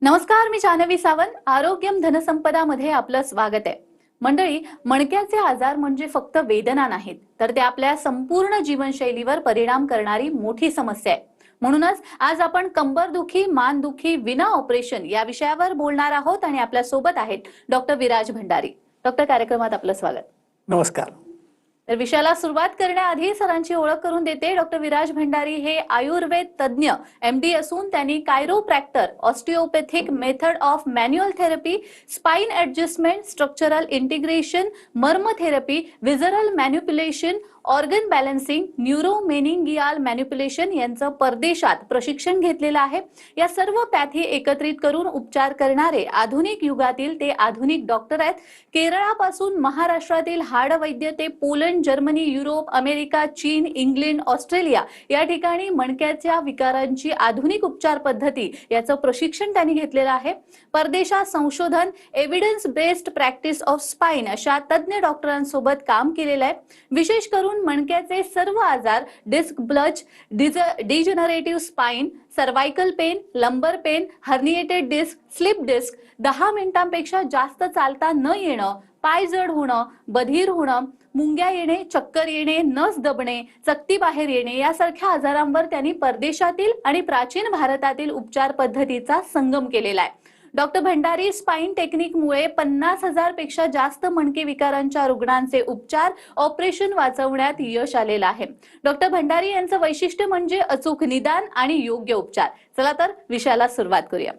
नमस्कार, मी जानवी सावंत. आरोग्यम धनसंपदा मध्ये आपलं स्वागत आहे. मंडळी, मणक्याचे आजार म्हणजे फक्त वेदना नाहीत, तर ते आपल्या संपूर्ण जीवनशैलीवर परिणाम करणारी मोठी समस्या आहे. म्हणूनच आज आपण कंबरदुखी, मानदुखी विना ऑपरेशन या विषयावर बोलणार आहोत आणि आपल्या सोबत आहेत डॉक्टर विराज भंडारी. डॉक्टर, कार्यक्रमात आपलं स्वागत. नमस्कार. तर विषयाला सुरुवात करण्याआधी सरांची ओळख करून देते. डॉक्टर विराज भंडारी हे आयुर्वेद तज्ञ MD असून त्यांनी chiropractor, osteopathic method of manual therapy, spine adjustment, structural integration, marma therapy, visceral manipulation, organ balancing, neuromeningeal manipulation यांचं परदेशात प्रशिक्षण घेतलेलं आहे. या सर्व पॅथी एकत्रित करून उपचार करणारे आधुनिक युगातील ते आधुनिक डॉक्टर आहेत. केरळापासून महाराष्ट्रातील हाडवैद्य ते पोलंड, जर्मनी, युरोप, अमेरिका, चीन, इंग्लंड, ऑस्ट्रेलिया या ठिकाणी मणक्याच्या विकारांची आधुनिक उपचार पद्धती याचं प्रशिक्षण त्यांनी घेतलेलं आहे. परदेशात संशोधन, evidence based practice of spine अशा तज्ञ डॉक्टरांसोबत काम केलेलं आहे. विशेष करून मणक्याचे सर्व आजार, disc bulge, degenerative spine, cervical pain, lumbar pain, herniated disc, slip disc, 10 मिनिटांपेक्षा जास्त चालता न येणं, पाय जड होणं, बधीर होणं, मुंग्या येणे, चक्कर येणे, नस दबणे, चकती बाहेर येणे यासारख्या आजारांवर त्यांनी परदेशातील आणि प्राचीन भारतातील उपचार पद्धतीचा संगम केलेला आहे. डॉक्टर भंडारी स्पाइन टेक्निकमुळे 50,000 पेक्षा जास्त मणके विकारांच्या रुग्णांचे उपचार, ऑपरेशन वाचवण्यात यश आलेलं आहे. डॉक्टर भंडारी यांचं वैशिष्ट्य म्हणजे अचूक निदान आणि योग्य उपचार. चला तर विषयाला सुरुवात करूया.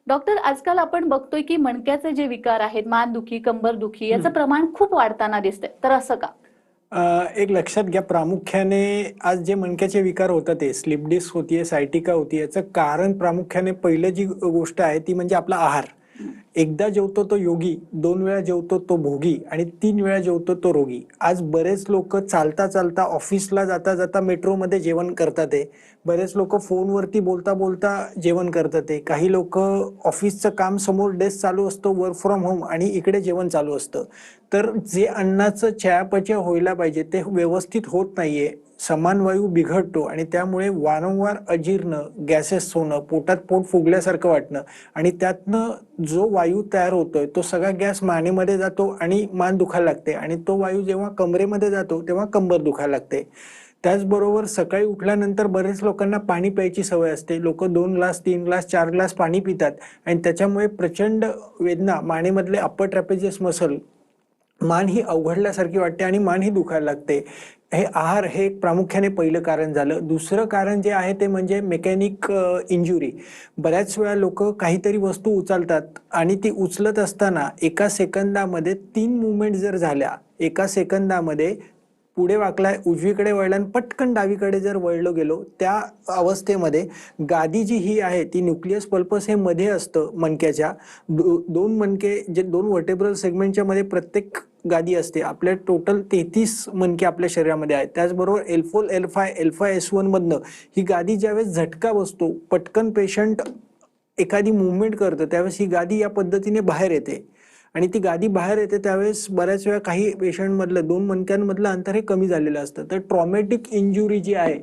डॉक्टर, आजकाल आपण बघतोय की मणक्याचे जे विकार आहेत, मानदुखी, कंबरदुखी याचं प्रमाण खूप वाढताना दिसतंय, तर असं का? एक लक्षात घ्या, प्रामुख्याने आज जे मणक्याचे विकार होतात ते स्लिप डिस्क होतीये, सायटिका होतीये, याचं कारण प्रामुख्याने पहिलं जी गोष्ट आहे ती म्हणजे आपला आहार. एकदा जेवतो तो योगी, 2 वेळा जेवतो तो भोगी आणि 3 वेळा जेवतो तो रोगी. आज बरेच लोक चालता चालता, ऑफिसला जाता जाता मेट्रोमध्ये जेवण करतात आहे. बरेच लोक फोनवरती बोलता बोलता जेवण करतात आहे. काही लोक ऑफिसचं काम समोर डेस्क चालू असतो, वर्क फ्रॉम होम, आणि इकडे जेवण चालू असतं. तर जे अन्नाचं चयापचय व्हायला पाहिजे ते व्यवस्थित होत नाहीये. समान वायू बिघडतो आणि त्यामुळे वारंवार अजीर्ण, गॅसेस होणं, पोटात पोट फुगल्यासारखं वाटणं आणि त्यातनं जो वायू तयार होतोय तो सगळा गॅस मानेमध्ये जातो आणि मान दुखायला लागते आणि तो वायू जेव्हा कमरेमध्ये जातो तेव्हा कंबर दुखायला लागते. त्याचबरोबर सकाळी उठल्यानंतर बरेच लोकांना पाणी प्यायची सवय असते. लोक 2 ग्लास, 3 ग्लास, 4 ग्लास पाणी पितात आणि त्याच्यामुळे प्रचंड वेदना, मानेमधले अप्पर ट्रॅपेझियस मसल, मान ही अवघडल्यासारखी वाटते आणि मान ही दुखायला लागते. हे आहार हे एक प्रामुख्याने पहिलं कारण झालं. दुसरं कारण जे आहे ते म्हणजे मेकॅनिक इंजुरी. बऱ्याच वेळा लोक काहीतरी वस्तू उचलतात आणि ती उचलत असताना एका सेकंदामध्ये 3 मुवमेंट जर झाल्या, एका सेकंदामध्ये पुढे वाकलाय, उजवीकडे वळला आणि पटकन डावीकडे जर वळलो गेलो, त्या अवस्थेमध्ये गादी जी ही आहे ती न्यूक्लियस पल्पस हे मध्ये असतं मणक्याच्या. 2 मणके जे 2 वर्टेब्रल सेगमेंटच्या मध्ये प्रत्येक गादी असते. आपल्या टोटल 33 मणके आपल्या शरीरामध्ये आहेत. त्याचबरोबर L4, L5, L5, S1 मधनं ही गादी ज्यावेळेस झटका बसतो, पटकन पेशंट एखादी मुवमेंट करतं, त्यावेळेस ही गादी या पद्धतीने बाहेर येते आणि ती गादी बाहेर येते त्यावेळेस बऱ्याच वेळा काही पेशंटमधलं 2 मणक्यांमधलं अंतर हे कमी झालेलं असतं. तर ट्रॉमॅटिक इंजुरी जी आहे,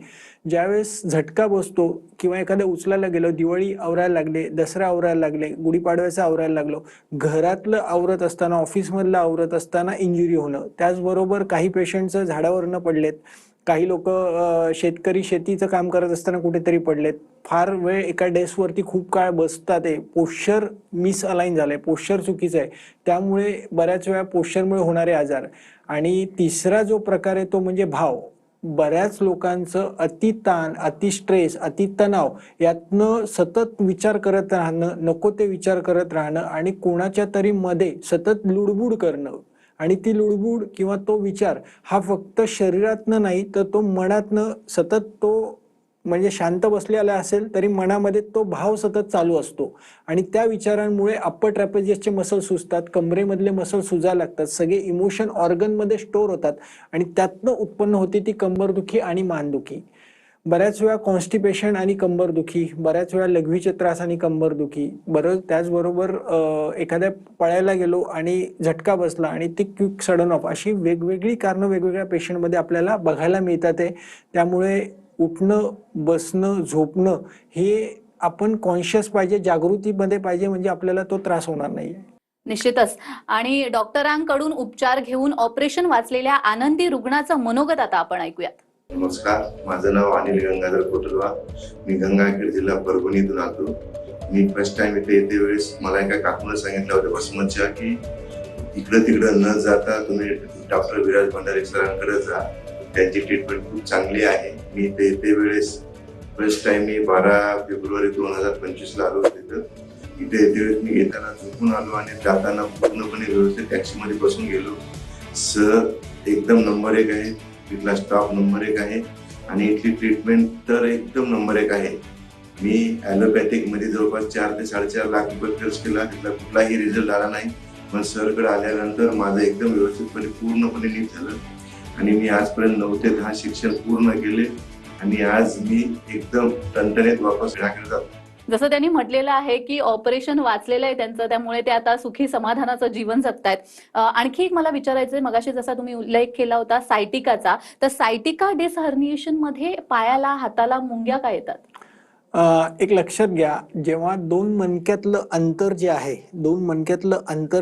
ज्यावेळेस झटका बसतो किंवा एखाद्या उचलायला गेलो, दिवाळी आवरायला लागले, दसरा आवरायला लागले, गुढीपाडव्याचं आवरायला लागलो, घरातलं आवरत असताना, ऑफिसमधलं आवरत असताना इंजुरी होणं. त्याचबरोबर काही पेशंटचं झाडावरनं पडलेत, काही लोक शेतकरी शेतीचं काम करत असताना कुठेतरी पडलेत, फार वेळ एका डेस्कवरती खूप काळ बसतात, ते पोश्चर मिसअलाइन झालंय, पोश्चर चुकीचं आहे, त्यामुळे बऱ्याच वेळा पोश्चरमुळे होणारे आजार. आणि तिसरा जो प्रकार आहे तो म्हणजे भाव. बऱ्याच लोकांचं अति ताण, अति स्ट्रेस, अति तणाव यातनं सतत विचार करत राहणं, नको ते विचार करत राहणं आणि कोणाच्या तरी मध्ये सतत लुडबुड करणं. आणि ती लुडबुड किंवा तो विचार हा फक्त शरीरातनं नाही तर तो मनातनं सतत, तो म्हणजे शांत बसलेला असेल तरी मनामध्ये तो भाव सतत चालू असतो आणि त्या विचारांमुळे अप्पर ट्रॅपेझियसचे मसल सुजतात, कमरेमधले मसल सुजायला लागतात, सगळे इमोशन ऑर्गनमध्ये स्टोअर होतात आणि त्यातनं उत्पन्न होते ती कंबरदुखी आणि मानदुखी. बऱ्याच वेळा कॉन्स्टिपेशन आणि कंबरदुखी, बऱ्याच वेळा लघवीचे त्रास आणि कंबरदुखी, त्याचबरोबर एखाद्या पळायला गेलो आणि झटका बसला आणि ती क्विक सडन ऑफ, अशी वेगवेगळी कारणं वेगवेगळ्या पेशंटमध्ये आपल्याला बघायला मिळतात. त्यामुळे उठणं, बसणं, झोपणं हे आपण कॉन्शियस पाहिजे, जागृतीमध्ये पाहिजे, म्हणजे आपल्याला तो त्रास होणार नाहीये. निश्चितच. आणि डॉक्टरांकडून उपचार घेऊन ऑपरेशन वाचलेल्या आनंदी रुग्णाचं मनोगत आता आपण ऐकूयात. नमस्कार, माझं नाव अनिल गंगाधर कोटलवा. मी गंगाखेड, जिल्हा परभणीतून आलो. मी फर्स्ट टाइम इथे येते वेळेस मला एका काकूने सांगितलं होतं वसमतच्या की इकडं तिकडं न जाता तुम्ही डॉक्टर विराज भंडारे सरांकडे जा, त्यांची ट्रीटमेंट खूप चांगली आहे. मी इथे येते वेळेस फर्स्ट टाइम मी 12 फेब्रुवारी 2025 आलो तिथं. इथे येते वेळेस मी येताना झोपून आलो आणि जाताना पूर्णपणे व्यवस्थित टॅक्सीमध्ये बसून गेलो. सर एकदम नंबर 1 आहे, तिथला स्टाफ नंबर 1 आहे आणि इथली ट्रीटमेंट तर एकदम नंबर 1 आहे. मी ॲलोपॅथिक मध्ये जवळपास 4 ते 4.5 लाख रुपये खर्च केला, तिथला कुठलाही रिझल्ट आला नाही. पण सरकडे आल्यानंतर माझं एकदम व्यवस्थितपणे पूर्णपणे नीट झालं आणि मी आजपर्यंत 9 ते 10 शिक्षण पूर्ण केले आणि आज मी एकदम टणटणीत वापस घराकडे जातो. जसं त्यांनी म्हटलेलं आहे की ऑपरेशन वाचलेलं आहे त्यांचं, त्यामुळे ते आता सुखी समाधानाचं जीवन जगतायत. आणखी एक मला विचारायचंय, मगाशी जसा तुम्ही उल्लेख केला होता सायटिकाचा, तर सायटिका डिस्क हर्निएशन मध्ये पायाला हाताला मुंग्या का येतात? एक लक्षात घ्या, जेव्हा दोन मणक्यातलं अंतर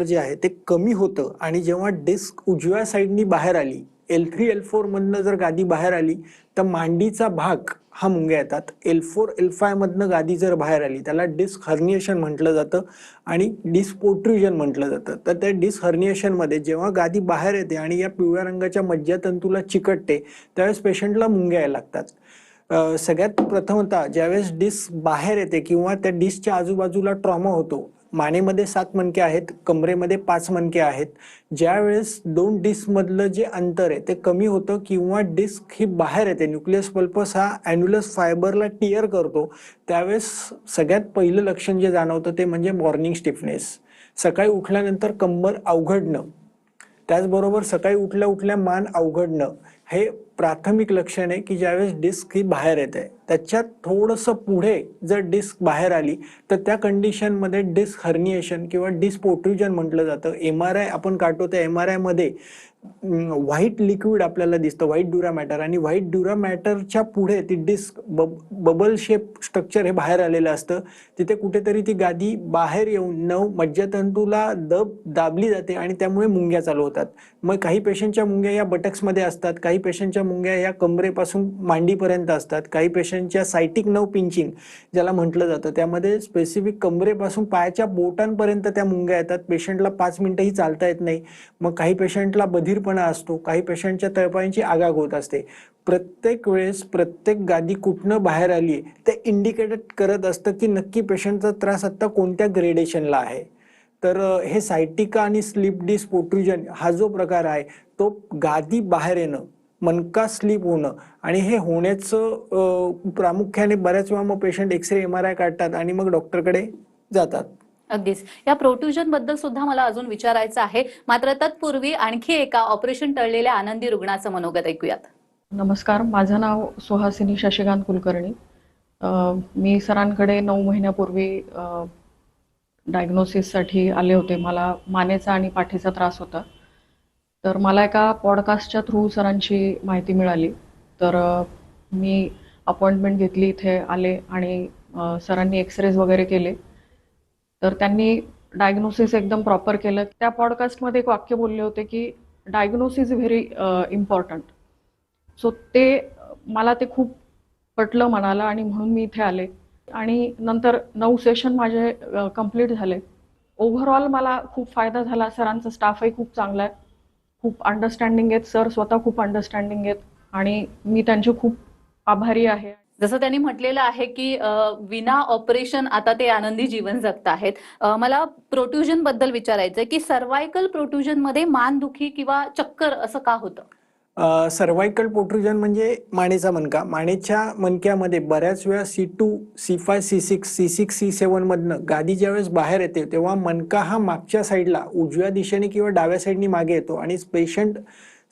जे आहे ते कमी होतं आणि जेव्हा डिस्क उजव्या साईडनी बाहेर आली, L3 L4 मधनं जर गादी बाहेर आली तर मांडीचा भाग हा मुंग्या येतात. L4 L5 मधनं गादी जर बाहेर आली त्याला डिस्क हर्निएशन म्हटलं जातं आणि डिस्क पोट्रुजन म्हटलं जातं. तर त्या डिस्क हर्निएशन मध्ये जेव्हा गादी बाहेर येते आणि या पिवळ्या रंगाच्या मज्जातंतूला चिकटते त्यावेळेस पेशंटला मुंग्या यायला लागतात. सगळ्यात प्रथमतः ज्यावेळेस डिस्क बाहेर येते किंवा त्या डिस्कच्या आजूबाजूला ट्रॉमा होतो, मानेमध्ये 7 मणके आहेत, कमरेमध्ये 5 मणके आहेत, ज्यावेळेस दोन डिस्क मधलं जे अंतर आहे ते कमी होतं किंवा डिस्क ही बाहेर येते, न्यूक्लियस पल्पस हा ॲन्युलस फायबरला टिअर करतो, त्यावेळेस सगळ्यात पहिलं लक्षण जे जाणवतं ते म्हणजे मॉर्निंग स्टिफनेस, सकाळी उठल्यानंतर कंबर अवघडणं, त्याचबरोबर सकाळी उठल्या उठल्या मान अवघडणं, हे प्राथमिक लक्षण आहे की ज्यावेळेस डिस्क ही बाहेर येते. त्याच्यात थोडंसं पुढे जर डिस्क बाहेर आली तर त्या कंडिशनमध्ये डिस्क हर्निएशन किंवा डिस्क पोट्रुजन म्हटलं जातं. MRI आपण काढतो, त्या MRI मध्ये व्हाईट लिक्विड आपल्याला दिसतं, व्हाईट ड्युरा मॅटर, आणि व्हाईट ड्युरा मॅटरच्या पुढे ती डिस्क बबल शेप स्ट्रक्चर हे बाहेर आलेलं असतं. तिथे कुठेतरी ती गादी बाहेर येऊन मज्जातंतूला दाबली जाते आणि त्यामुळे मुंग्या चालू होतात. मग काही पेशंटच्या मुंग्या या बटक्समध्ये असतात, काही पेशंटच्या मुंग्या या कमरेपासून मांडीपर्यंत असतात, काही पेशंटच्या सायटिक नर्व पिंचिंग ज्याला म्हटलं जातं त्यामध्ये स्पेसिफिक कमरेपासून पायाच्या बोटांपर्यंत त्या मुंग्या येतात. पेशंटला 5 मिनिटंही चालता येत नाही. मग काही पेशंटला बधीरपणा असतो, काही पेशंटच्या तळपायांची आगाग होत असते. प्रत्येक वेळेस प्रत्येक गादी कुठनं बाहेर आली ते इंडिकेट करत असतं की नक्की पेशंटचा त्रास आता कोणत्या ग्रेडेशनला आहे. तर हे सायटिका आणि स्लिप डिस्क पोट्रुजन हा जो प्रकार आहे तो गादी बाहेर येणं, मनका स्लिप होणं, आणि हे होण्याचं प्रामुख्याने बऱ्याच वेळा मग पेशंट एक्सरे MRI काढतात आणि मग डॉक्टरकडे जातात. अगदीच. या प्रोट्रुजन बद्दल सुद्धा मला अजून विचारायचं आहे, मात्र तत्पूर्वी आणखी एका ऑपरेशन टळलेल्या आनंदी रुग्णाचं मनोगत ऐकूयात. नमस्कार, माझं नाव सुहासिनी शशिकांत कुलकर्णी. मी सरांकडे 9 महिन्यापूर्वी डायग्नोसिससाठी आले होते. मला मानेचा आणि पाठीचा त्रास होता. तर मला एका पॉडकास्टच्या थ्रू सरांची माहिती मिळाली. तर मी अपॉइंटमेंट घेतली, इथे आले आणि सरांनी एक्सरेज वगैरे केले. तर त्यांनी डायग्नोसिस एकदम प्रॉपर केलं. त्या पॉडकास्टमध्ये एक वाक्य बोलले होते की diagnosis is very important. So ते मला ते खूप पटलं मनाला आणि म्हणून मी इथे आले. आणि नंतर 9 सेशन माझे कंप्लीट झाले. ओव्हरऑल मला खूप फायदा झाला. सरांचा स्टाफही खूप चांगला आहे, खूप अंडरस्टँडिंग आहेत. सर स्वतः खूप अंडरस्टँडिंग आहेत आणि मी त्यांची खूप आभारी आहे. जसं त्यांनी म्हटलेलं आहे की विना ऑपरेशन आता ते आनंदी जीवन जगत आहेत. मला प्रोट्रुजन बद्दल विचारायचंय की सर्वायकल प्रोट्रुजन मध्ये मानदुखी किंवा चक्कर असं का होतं? सर्वायकल पोट्रुजन म्हणजे मानेचा मणका. मानेच्या मणक्यामध्ये बऱ्याच वेळा C2, C5, C6, C6, C7 मधनं गादी ज्यावेळेस बाहेर येते तेव्हा मणका हा मागच्या साईडला उजव्या दिशेने किंवा डाव्या साईडनी मागे येतो आणि पेशंट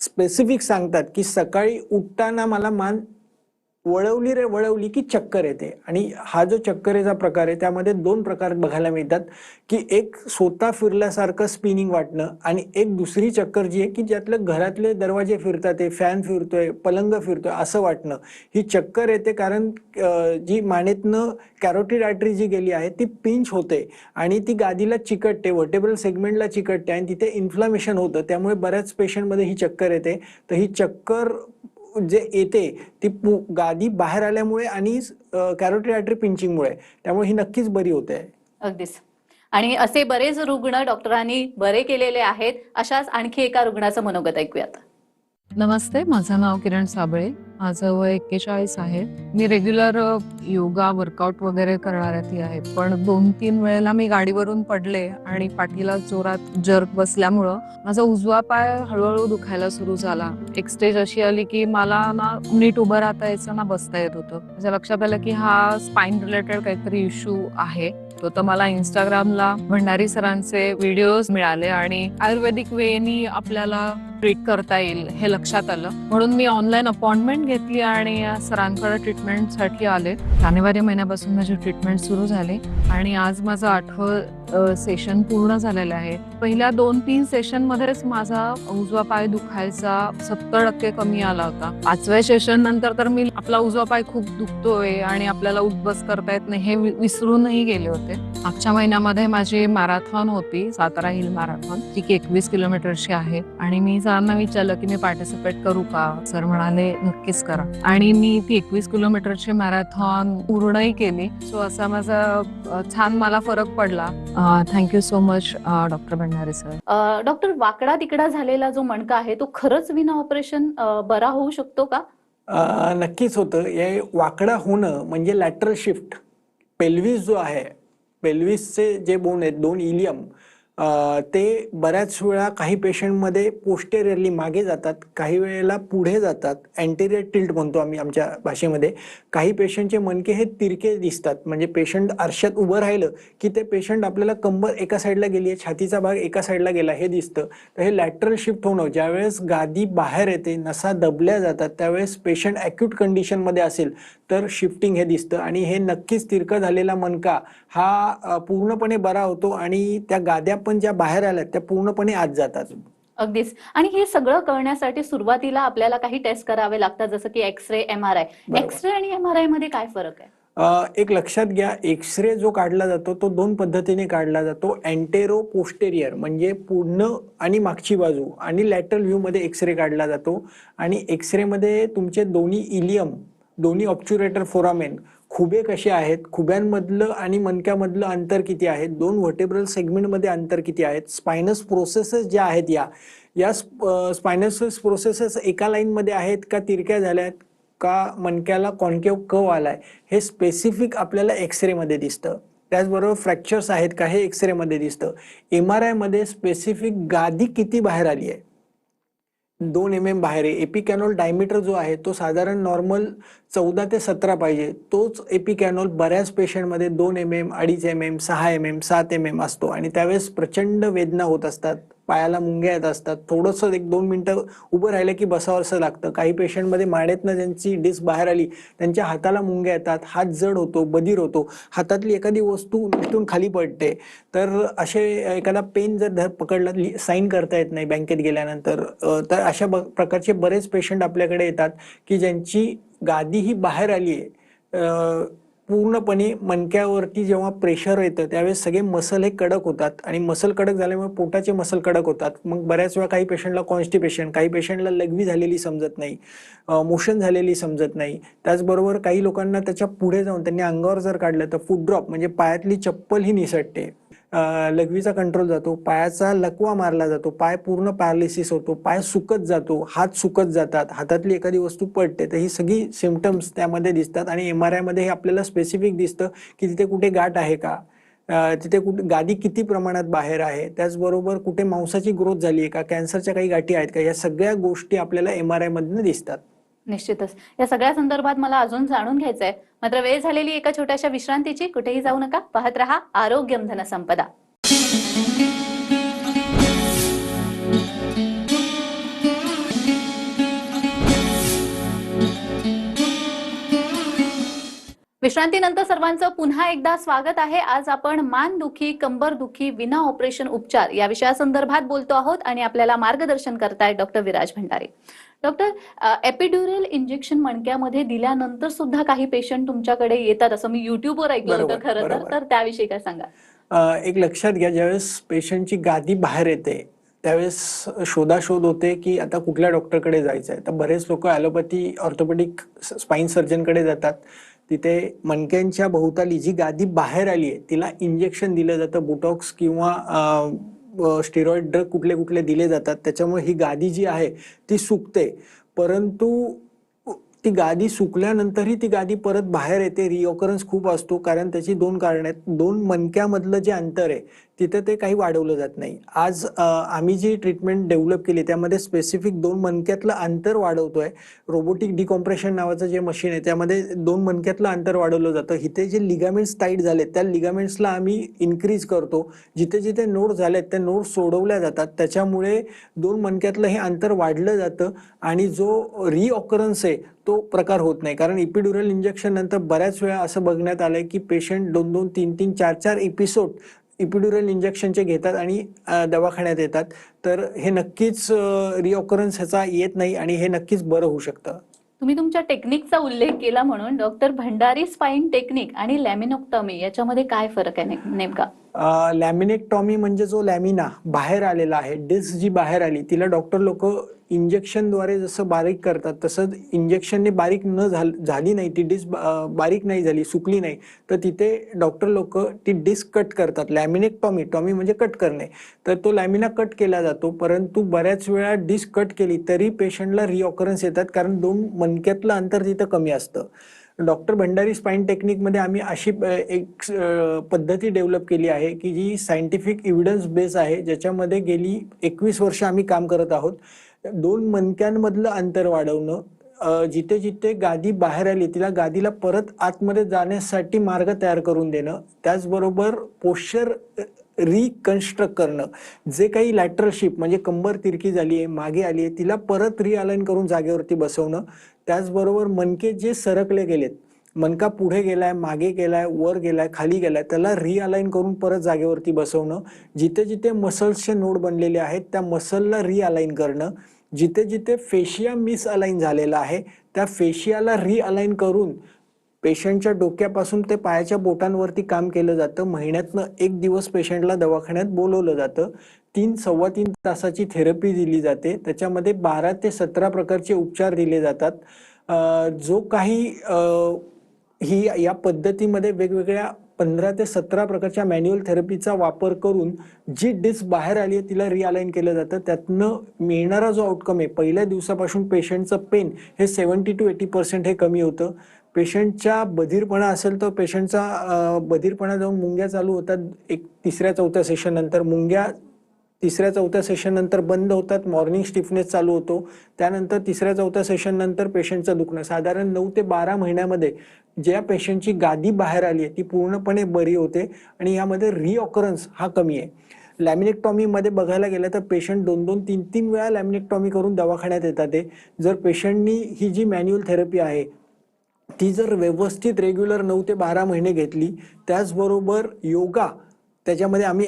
स्पेसिफिक सांगतात की सकाळी उठताना मला मान वळवली रे वळवली की चक्कर येते. आणि हा जो चक्करेचा प्रकार आहे त्यामध्ये 2 प्रकार बघायला मिळतात, की एक स्वतः फिरल्यासारखं स्पिनिंग वाटणं आणि एक दुसरी चक्कर जी आहे की ज्यातलं घरातले दरवाजे फिरतात, ते फॅन फिरतोय, पलंग फिरतोय असं वाटणं. ही चक्कर येते कारण जी मानेतनं कॅरोटिड आर्टरी जी गेली आहे ती पिंच होते आणि ती गादीला चिकटते, व्हर्टेब्रल सेगमेंटला चिकटते आणि तिथे इन्फ्लामेशन होतं. त्यामुळे बऱ्याच पेशंटमध्ये ही चक्कर येते. तर ही चक्कर जे येते ती गादी बाहेर आल्यामुळे आणि कॅरोटिड आर्टरी पिंचिंगमुळे, त्यामुळे ही नक्कीच बरी होते. अगदीच. आणि असे बरेच रुग्ण डॉक्टरांनी बरे केलेले आहेत. अशाच आणखी एका रुग्णाचं मनोगत ऐकूयात. नमस्ते, माझं नाव किरण साबळे. माझं वय 41 आहे. मी रेग्युलर योगा वर्कआउट वगैरे करणाऱ्यातली आहे. पण 2-3 वेळेला मी गाडीवरून पडले आणि पाठीला जोरात जर्क बसल्यामुळं माझा उजवा पाय हळूहळू दुखायला सुरू झाला. एक स्टेज अशी आली की मला ना नीट उभं राहता यायचं ना बसता येत होतं. माझ्या लक्षात आलं की हा स्पाइन रिलेटेड काहीतरी इश्यू आहे. तर मला इंस्टाग्रामला भंडारी सरांचे व्हिडिओज मिळाले आणि आयुर्वेदिक वेनी आपल्याला ट्रीट करता येईल हे लक्षात आलं. म्हणून मी ऑनलाईन अपॉइंटमेंट घेतली आणि सरांकडे ट्रीटमेंटसाठी आले. जानेवारी महिन्यापासून माझी ट्रीटमेंट सुरू झाली आणि आज माझं 8वं सेशन पूर्ण झालेलं आहे. पहिल्या 2-3 सेशन मध्येच माझा उजवा पाय दुखायचा 70% कमी आला होता. 5व्या सेशन नंतर तर मी आपला उजवा पाय खूप दुखतोय आणि आपल्याला उठबस करता येत नाही हे विसरूनही गेले होते. मागच्या महिन्यामध्ये माझी मॅरेथॉन होती, सातारा हिल मॅरेथॉन, जी की 21 किलोमीटरची आहे आणि मी सरांना विचारलं की मी पार्टिसिपेट करू का. सर म्हणाले नक्कीच करा आणि मी ती 21 किलोमीटरची मॅरेथॉन पूर्णही केली. सो असा माझा छान मला फरक पडला. Thank you so much doctor Bhandari sir. Doctor, वाकडा तिकडा झालेला जो मणका आहे तो खरंच विना ऑपरेशन बरा होऊ शकतो का? नक्कीच होतं. हे वाकडा होणं म्हणजे लॅटरल शिफ्ट. पेल्विस जो आहे, पेल्विसचे जे बोन आहेत 2 इलियम, ते बऱ्याच वेळा काही पेशंटमध्ये पोस्टेरियरली मागे जातात, काही वेळेला पुढे जातात, अँटेरियर टिल्ट म्हणतो आम्ही आमच्या भाषेमध्ये. काही पेशंटचे मणके हे तिरके दिसतात, म्हणजे पेशंट आरशात उभं राहिलं की ते पेशंट आपल्याला कंबर एका साईडला गेली आहे, छातीचा भाग एका साईडला गेला हे दिसतं. तर हे लॅटरल शिफ्ट होणं, ज्यावेळेस गादी बाहेर येते, नसा दबल्या जातात, त्यावेळेस पेशंट ॲक्यूट कंडिशनमध्ये असेल तर शिफ्टिंग हे दिसतं आणि हे नक्कीच तिरका झालेला मणका हा पूर्णपणे बरा होतो आणि त्या गाद्या पण ज्या बाहेर आल्यात त्या पूर्णपणे आत जातात. अगदीच. आणि हे सगळं कळण्यासाठी सुरुवातीला आपल्याला काही टेस्ट करावे लागतात, जसं की एक्सरे, एमआरआय. एक्सरे आणि एमआरआय मध्ये काय फरक आहे? एक लक्षात घ्या, एक्सरे जो काढला जातो तो 2 पद्धतीने काढला जातो. अँटेरो पोस्टेरियर म्हणजे पूर्ण आणि मागची बाजू, आणि लॅटरल व्ह्यू मध्ये एक्सरे काढला जातो. आणि एक्सरे मध्ये तुमचे दोन्ही इलियम, दोन्ही ऑब्च्युरेटर फोरामेन, खुबे कसे आहेत, खुब्यांमधलं आणि मणक्यामधलं अंतर किती आहे, 2 व्हर्टेब्रल सेगमेंटमध्ये अंतर किती आहेत, स्पायनस प्रोसेसेस ज्या आहेत या स्पायनस प्रोसेसेस एका लाईनमध्ये आहेत का तिरक्या झाल्या आहेत का मणक्याला कॉन्केव्ह कर्व आलाय, हे स्पेसिफिक आपल्याला एक्सरेमध्ये दिसतं. त्याचबरोबर फ्रॅक्चर्स आहेत का हे एक्सरेमध्ये दिसतं. एमआरआय मध्ये स्पेसिफिक गादी किती बाहेर आली आहे, 2 mm बाहेर आहे. एपिकॅनोल डायमीटर जो आहे तो साधारण नॉर्मल 14 ते 17 पाहिजे. तोच एपिकॅनोल बऱ्याच पेशंटमध्ये 2 mm, 2.5 mm, 6 mm, 7 mm असतो आणि त्यावेळेस प्रचंड वेदना होत असतात, पायाला मुंग्या येत असतात, थोडंसं 1-2 मिनिटं उभं राहिलं की बसावंसं लागतं. काही पेशंटमध्ये मानेतनं ज्यांची डिस्क बाहेर आली त्यांच्या हाताला मुंग्या येतात, हात जड होतो, बधीर होतो, हातातली एखादी वस्तू निघून खाली पडते. तर असे एखादा पेन जर पकडला, साईन करता येत नाही बँकेत गेल्यानंतर, तर अशा प्रकारचे बरेच पेशंट आपल्याकडे येतात की ज्यांची गादी ही बाहेर आली आहे. पूर्णपणे मणक्यावरती जेव्हा प्रेशर येतं त्यावेळेस सगळे मसल हे कडक होतात आणि मसल कडक झाल्यामुळे पोटाचे मसल कडक होतात. मग बऱ्याच वेळा काही पेशंटला कॉन्स्टिपेशन, काही पेशंटला लघवी झालेली समजत नाही, मोशन झालेली समजत नाही. त्याचबरोबर काही लोकांना त्याच्या पुढे जाऊन त्यांनी अंगावर जर काढलं तर फूट ड्रॉप म्हणजे पायातली चप्पल ही निसटते, लघवीचा कंट्रोल जातो, पायाचा लकवा मारला जातो, पाय पूर्ण पॅरालिसिस होतो, पाय सुकत जातो, हात सुकत जातात, हातातली एखादी वस्तू पडते. तर ही सगळी सिम्पटम्स त्यामध्ये दिसतात आणि एमआरआय मध्ये हे आपल्याला स्पेसिफिक दिसतं की तिथे कुठे गाठ आहे का, तिथे कुठे गादी किती प्रमाणात बाहेर आहे, त्याचबरोबर कुठे मांसाची ग्रोथ झाली आहे का, कॅन्सरच्या काही गाठी आहेत का, या सगळ्या गोष्टी आपल्याला एमआरआय मधून दिसतात. निश्चितच. या सगळ्या संदर्भात मला अजून जाणून घ्यायचंय, मात्र वेळ झालेली एका छोट्याशा विश्रांतीची. कुठेही जाऊ नका, पाहत रहा आरोग्यम धनसंपदा. 。 . . . . . . . . . . . . . . . . . . . . . . . . . . . . . . . . . . . . . . . . . . . . . . 。 . . . . . . . . . . . . . . . . . . . . . . . . . . . . 。 . 。 . 。 . 。 . . 。 . 。 . . 。 . 。 . 。 . 。 . 。 . 。 . 。 . 。 . 。 . 。 . 。 . 。 . 。 . 。 . 。 。 . 。 。 . 。 。 。 。 。 。 。 。 。 。 。 。 。 。 。 。 。 。 。 。 。 。 。 。 。 。 。 。 。 。 。 नक्कीच होतं. हे वाकडा होणं म्हणजे विश्रांतीनंतर सर्वांचं पुन्हा एकदा स्वागत आहे. आज आपण मानदुखी, कंबरदुखी विना ऑपरेशन उपचार या विषयासंदर्भात बोलतो आहोत आणि आपल्याला मार्गदर्शन करतायत doctor Viraj Bhandari. Doctor, epidural injection मणक्यामध्ये दिल्यानंतर सुद्धा काही पेशंट तुमच्याकडे येतात असं मी युट्यूबवर ऐकलं होतं बरोबर, खरं तर. बरोबर. तर त्याविषयी काय सांगा? एक लक्षात घ्या, ज्यावेळेस पेशंटची गादी बाहेर येते त्यावेळेस शोधाशोध होते की आता कुठल्या डॉक्टरकडे जायचं आहे. तर बरेच लोक ॲलोपॅथी ऑर्थोपेडिक स्पाईन सर्जनकडे जातात. तिथे मणक्यांच्या भोवताली जी गादी बाहेर आली आहे तिला इंजेक्शन दिलं जातं, बोटॉक्स किंवा स्टेरॉइड ड्रग कुठले कुठले दिले जातात. त्याच्यामुळे ही गादी जी आहे ती सुकते, परंतु ती गादी सुकल्यानंतरही ती गादी परत बाहेर येते. रिऑकरन्स खूप असतो, कारण त्याची दोन कारण आहेत. दोन मणक्यामधलं जे अंतर आहे तिथे ते काही वाढवलं जात नाही. आज आम्ही जी ट्रीटमेंट डेव्हलप केली त्यामध्ये स्पेसिफिक दोन मणक्यातलं अंतर वाढवतोय. रोबोटिक डिकॉम्प्रेशन नावाचं जे मशीन आहे त्यामध्ये दोन मणक्यातलं अंतर वाढवलं जातं. इथे जे लिगामेंट्स टाईट झाले त्या लिगामेंट्सला आम्ही इन्क्रीज करतो. जिथे जिथे नोड झालेत त्या नोड सोडवल्या जातात. त्याच्यामुळे दोन मणक्यातलं हे अंतर वाढलं जातं आणि जो रिऑकरन्स आहे तो प्रकार होत नाही. कारण इपिड्युरल इंजेक्शन नंतर बऱ्याच वेळा असं बघण्यात आलंय की पेशंट 2-2, 3-3, 4-4 एपिसोड इपिड्युरल इंजेक्शनचे घेतात आणि दवाखान्यात येतात. तर हे नक्कीच रिऑकरन्स ह्याचा येत नाही आणि हे नक्कीच बरं होऊ शकतं. तुम्ही तुमच्या टेक्निकचा उल्लेख केला म्हणून डॉक्टर भंडारी स्पाईन टेक्निक आणि लॅमिनोक्टॉमी याच्यामध्ये काय फरक आहे नेमका? लॅमिनेक्टॉमी म्हणजे जो लॅमिना बाहेर आलेला आहे, डिस्क जी बाहेर आली तिला डॉक्टर लोक इंजेक्शनद्वारे जसं बारीक करतात तसं इंजेक्शनने बारीक न झाली नाही, ती डिस्क बारीक नाही झाली, सुकली नाही, तर तिथे डॉक्टर लोक ती डिस्क कट करतात. लॅमिनेक्टॉमी, टॉमी म्हणजे कट करणे, तर तो लॅमिना कट केला जातो. परंतु बऱ्याच वेळा डिस्क कट केली तरी पेशंटला रिऑकरन्स येतात, कारण दोन मणक्यातलं अंतर तिथं कमी असतं. डॉक्टर भंडारी स्पाईन टेक्निकमध्ये आम्ही अशी एक पद्धती डेव्हलप केली आहे की जी सायंटिफिक एव्हिडन्स बेस आहे, ज्याच्यामध्ये गेली 21 वर्ष आम्ही काम करत आहोत. दोन मणक्यांमधलं अंतर वाढवणं, जिथे जिथे गादी बाहेर आली तिला गादीला परत आतमध्ये जाण्यासाठी मार्ग तयार करून देणं, त्याचबरोबर पोश्चर रिकन्स्ट्रक्ट करणं. जे काही लॅटरल शिफ्ट म्हणजे कंबर तिरकी झाली आहे, मागे आली आहे, तिला परत रिअलाइन करून जागेवरती बसवणं. त्याचबरोबर मणके जे सरकले गेलेत, मणका पुढे गेलाय, मागे गेलाय, वर गेलाय, खाली गेलाय, त्याला रिअलाइन करून परत जागेवरती बसवणं. जिथे जिथे मसल्सचे नोड बनलेले आहेत त्या मसलला रिअलाइन करणं. जिथे जिथे फेशिया मिसअलाइन झालेला आहे त्या फेशियाला रिअलाइन करून पेशंटच्या डोक्यापासून ते पायाच्या बोटांवरती काम केलं जातं. महिन्यातनं 1 दिवस पेशंटला दवाखान्यात बोलवलं जातं. 3-3.25 तासाची थेरपी दिली जाते. त्याच्यामध्ये 12 ते 17 प्रकारचे उपचार दिले जातात. जो काही ही या पद्धतीमध्ये वेगवेगळ्या 15 ते 17 प्रकारच्या मॅन्युअल थेरपीचा वापर करून जी डिस्क बाहेर आली आहे तिला रिअलाइन केलं जातं. त्यातनं मिळणारा जो आउटकम आहे, पहिल्या दिवसापासून पेशंटचं पेन हे 70 to 80% हे कमी होतं. पेशंटच्या बधीरपणा असेल तर पेशंटचा बधीरपणा जाऊन मुंग्या चालू होतात. एक 3-4 सेशन नंतर मुंग्या 3-4 सेशन नंतर बंद होतात. मॉर्निंग स्टिफनेस चालू होतो. त्यानंतर 3-4 सेशन नंतर पेशंटचं दुखणं साधारण 9 ते 12 महिन्यामध्ये ज्या पेशंटची गादी बाहेर आली आहे ती पूर्णपणे बरी होते आणि यामध्ये रिऑकरन्स हा कमी आहे. लॅमिनेक्टॉमीमध्ये बघायला गेलं तर पेशंट 2-2, 3-3 वेळा लॅमिनेक्टॉमी करून दवाखान्यात येतात. जर पेशंटनी ही जी मॅन्युअल थेरपी आहे ती जर व्यवस्थित रेग्युलर 9 ते 12 महिने घेतली, त्याचबरोबर योगा त्याच्यामध्ये आम्ही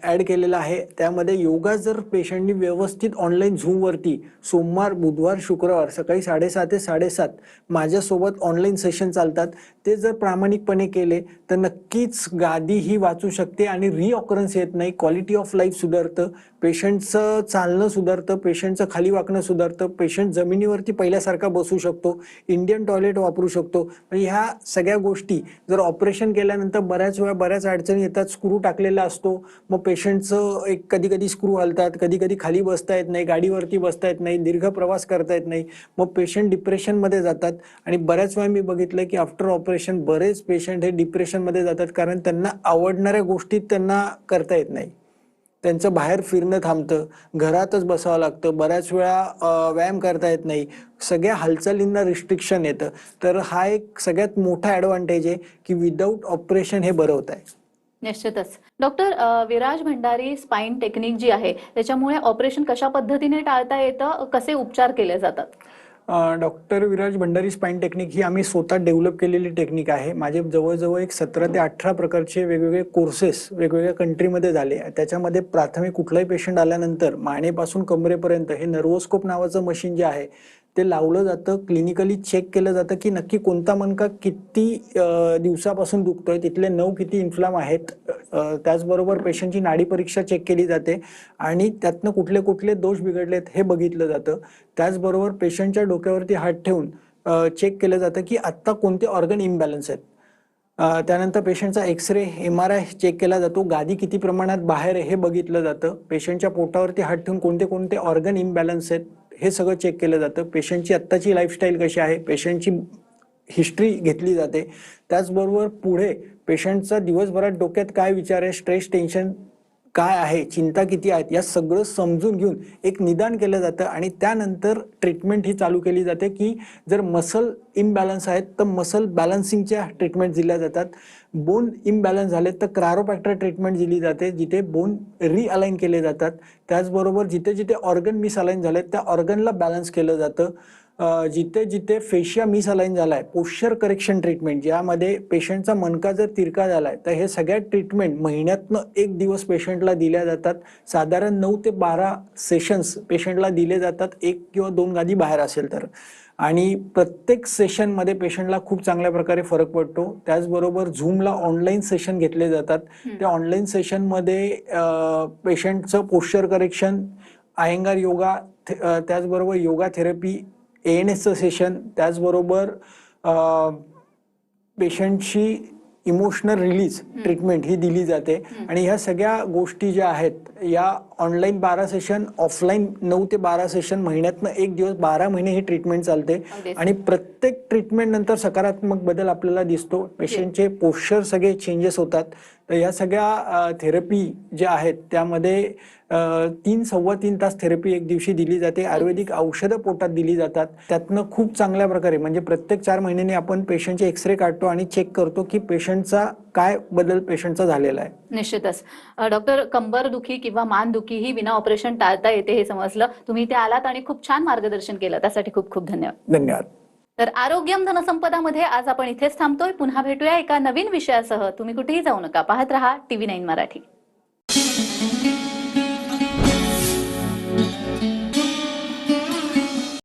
ॲड केलेला आहे. त्यामध्ये योगा जर पेशंटनी व्यवस्थित ऑनलाईन झूमवरती सोमवार, बुधवार, शुक्रवार सकाळी 6:30 ते 7:30 माझ्यासोबत ऑनलाईन सेशन चालतात, ते जर प्रामाणिकपणे केले तर नक्कीच गादी ही वाचू शकते आणि रिऑकरन्स येत नाही. क्वालिटी ऑफ लाईफ सुधारतं, पेशंटचं चालणं सुधारतं, पेशंटचं खाली वाकणं सुधारतं, पेशंट जमिनीवरती पहिल्यासारखा बसू शकतो, इंडियन टॉयलेट वापरू शकतो. म्हणजे ह्या सगळ्या गोष्टी जर ऑपरेशन केल्यानंतर बऱ्याच वेळा बऱ्याच अडचणी येतात. स्क्रू टाकलेला असतो, मग पेशंटचं एक कधी कधी स्क्रू हलतात, कधी कधी खाली बसता येत नाही, गाडीवरती बसता येत नाही, दीर्घ प्रवास करता येत नाही, मग पेशंट डिप्रेशनमध्ये जातात. आणि बऱ्याच वेळा मी बघितलं की आफ्टर ऑपरेशन बरेच पेशंट हे डिप्रेशनमध्ये जातात, कारण त्यांना आवडणाऱ्या गोष्टी त्यांना करता येत नाही. त्यांचं बाहेर फिरणं थांबतं, घरातच बसावं लागतं, बऱ्याच वेळा व्यायाम करता येत नाही, सगळ्या हालचालींना रिस्ट्रिक्शन येतं. तर हा एक सगळ्यात मोठा ॲडव्हान्टेज आहे की विदाऊट ऑपरेशन हे बरं होत आहे. निश्चितच. Doctor Viraj Bhandari spine technique जी आहे त्याच्यामुळे ऑपरेशन कशा पद्धतीने टाळता येतं, कसे उपचार केले जातात? Doctor Viraj Bhandari spine technique ही आम्ही स्वतः डेव्हलप केलेली टेक्निक आहे. माझे जवळजवळ एक 17 ते 18 प्रकारचे वेगवेगळे कोर्सेस वेगवेगळ्या कंट्रीमध्ये झाले. त्याच्यामध्ये प्राथमिक कुठलाही पेशंट आल्यानंतर मानेपासून कमरेपर्यंत हे नर्वोस्कोप नावाचं मशीन जे आहे ते लावलं जातं. क्लिनिकली चेक केलं जातं की नक्की कोणता मणका किती दिवसापासून दुखतोय, तिथले नऊ किती इन्फ्लाम आहेत. त्याचबरोबर पेशंटची नाडी परीक्षा चेक केली जाते आणि त्यातनं कुठले कुठले दोष बिघडलेत हे बघितलं जातं. त्याचबरोबर पेशंटच्या डोक्यावरती हात ठेवून चेक केलं जातं की आत्ता कोणते ऑर्गन इम्बॅलन्स आहेत. त्यानंतर पेशंटचा एक्सरे MRI चेक केला जातो. गादी किती प्रमाणात बाहेर आहे हे बघितलं जातं. पेशंटच्या पोटावरती हात ठेवून कोणते कोणते ऑर्गन इम्बॅलन्स आहेत हे सगळं चेक केलं जातं. पेशंटची आत्ताची लाईफस्टाईल कशी आहे, पेशंटची हिस्ट्री घेतली जाते. त्याचबरोबर पुढे पेशंटचा दिवसभरात डोक्यात काय विचार आहे, स्ट्रेस टेन्शन काय आहे, चिंता किती आहेत, या सगळं समजून घेऊन एक निदान केलं जातं आणि त्यानंतर ट्रीटमेंट ही चालू केली जाते की जर मसल इम्बॅलन्स आहेत तर मसल बॅलन्सिंगच्या ट्रीटमेंट दिल्या जातात. बोन इम्बॅलन्स झाले तर क्रायोप्रॅक्टर ट्रीटमेंट दिली जाते जिथे बोन रिअलाइन केले जातात. त्याचबरोबर जिथे जिथे ऑर्गन मिसअलाइन झाले त्या ऑर्गनला बॅलन्स केलं जातं. जिथे जिथे फेशिया मिसअलाइन झालाय, पोश्चर करेक्शन ट्रीटमेंट ज्यामध्ये पेशंटचा मणका जर तिरका झालाय तर हे सगळ्या ट्रीटमेंट महिन्यातनं एक दिवस पेशंटला दिल्या जातात. साधारण 9 ते 12 सेशन्स पेशंटला दिले जातात, 1 किंवा 2 गादी बाहेर असेल तर. आणि प्रत्येक सेशनमध्ये पेशंटला खूप चांगल्या प्रकारे फरक पडतो. त्याचबरोबर झूमला ऑनलाईन सेशन घेतले जातात. त्या ऑनलाईन सेशनमध्ये पेशंटचं पोश्चर करेक्शन, अयंगार योगा, त्याचबरोबर योगा थेरपी, ANSचं सेशन, त्याचबरोबर पेशंटची इमोशनल रिलीज ट्रीटमेंट ही दिली जाते. आणि ह्या सगळ्या गोष्टी ज्या आहेत या ऑनलाईन 12 सेशन, ऑफलाईन 9 ते 12 सेशन, महिन्यातनं एक दिवस, 12 महिने ही ट्रीटमेंट चालते. आणि प्रत्येक ट्रीटमेंट नंतर सकारात्मक बदल आपल्याला दिसतो. पेशंटचे पोश्चर सगळे चेंजेस होतात. तर या सगळ्या थेरपी ज्या आहेत त्यामध्ये 3-3.25 तास थेरपी एक दिवशी दिली जाते. आयुर्वेदिक औषधं पोटात दिली जातात. त्यातनं खूप चांगल्या प्रकारे म्हणजे प्रत्येक 4 महिन्यांनी आपण पेशंटचे एक्सरे काढतो आणि चेक करतो की पेशंटचा काय बदल पेशंटचा झालेला आहे. निश्चितच. डॉक्टर, कंबर दुखी किंवा मान दुखी ही विना ऑपरेशन टाळता येते हे समजलं. तुम्ही इथे आलात आणि खूप छान मार्गदर्शन केलं, त्यासाठी खूप खूप धन्यवाद. धन्यवाद. तर आरोग्यम धनसंपदामध्ये आज आपण इथेच थांबतोय. पुन्हा भेटूया एका नवीन विषयासह. तुम्ही कुठेही जाऊ नका, पाहत रहा TV9 मराठी.